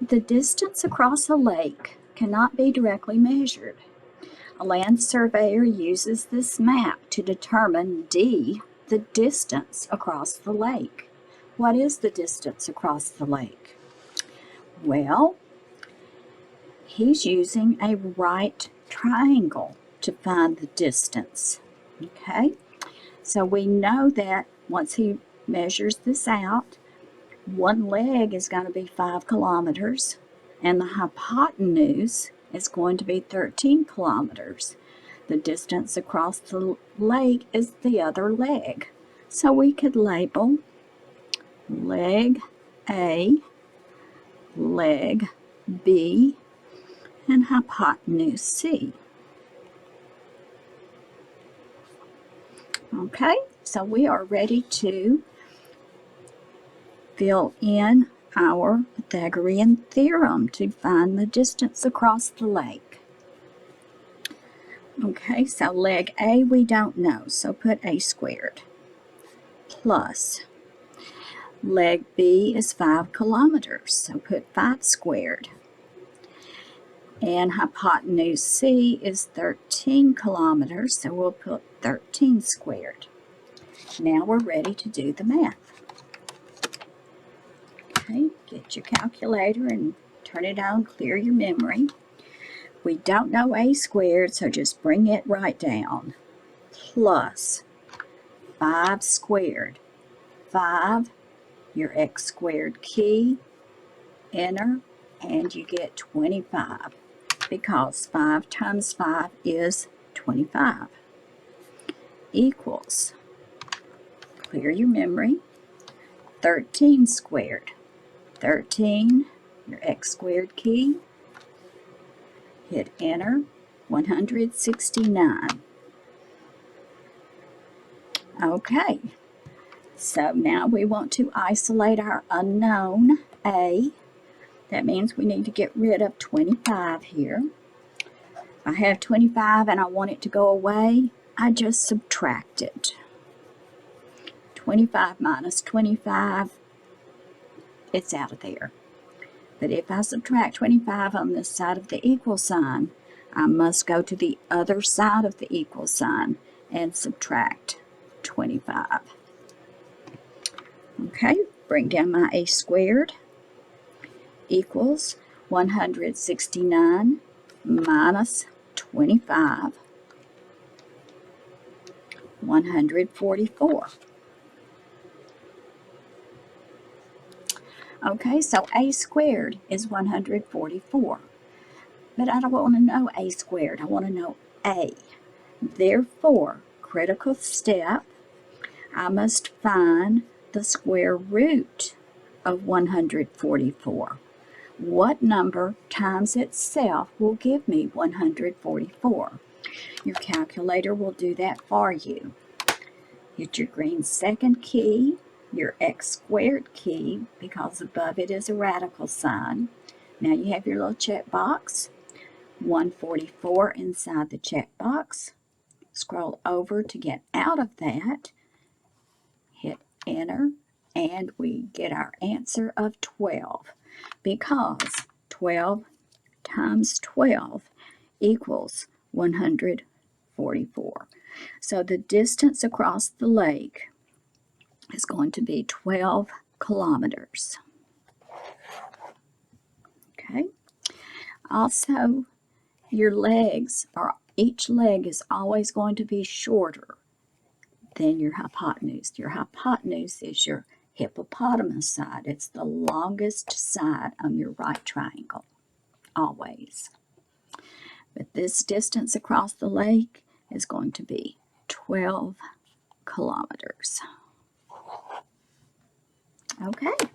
The distance across a lake cannot be directly measured. A land surveyor uses this map to determine D, the distance across the lake. What is the distance across the lake? Well, he's using a right triangle to find the distance. Okay, so we know that once he measures this out, one leg is going to be 5 kilometers, and the hypotenuse is going to be 13 kilometers. The distance across the lake is the other leg. So we could label leg A, leg B, and hypotenuse C. Okay, so we are ready to fill in our Pythagorean theorem to find the distance across the lake. Okay, so leg A we don't know, so put A squared, plus leg B is 5 kilometers, so put 5 squared. And hypotenuse C is 13 kilometers, so we'll put 13 squared. Now we're ready to do the math. Okay, get your calculator and turn it on, clear your memory. We don't know A squared, so just bring it right down. Plus 5 squared. 5, your x squared key, enter, and you get 25. Because 5 times 5 is 25. Equals, clear your memory, 13 squared. 13, your x squared key, hit enter, 169. Okay, so now we want to isolate our unknown A. That means we need to get rid of 25 here. I have 25 and I want it to go away. I just subtract it. 25 minus 25, it's out of there. But if I subtract 25 on this side of the equal sign, I must go to the other side of the equal sign and subtract 25. Okay, bring down my A squared equals 169 minus 25, 144. Okay, so A squared is 144. But I don't want to know A squared, I want to know A. Therefore, critical step, I must find the square root of 144. What number times itself will give me 144? Your calculator will do that for you. Hit your green second key, your x squared key, because above it is a radical sign. Now you have your little check box, 144 inside the check box. Scroll over to get out of that, hit enter, and we get our answer of 12, because 12 times 12 equals 144. So the distance across the lake is going to be 12 kilometers. Okay. Also, your legs are, each leg is always going to be shorter than your hypotenuse. Your hypotenuse is your hippopotamus side. It's the longest side on your right triangle, always. But this distance across the lake is going to be 12 kilometers. Okay.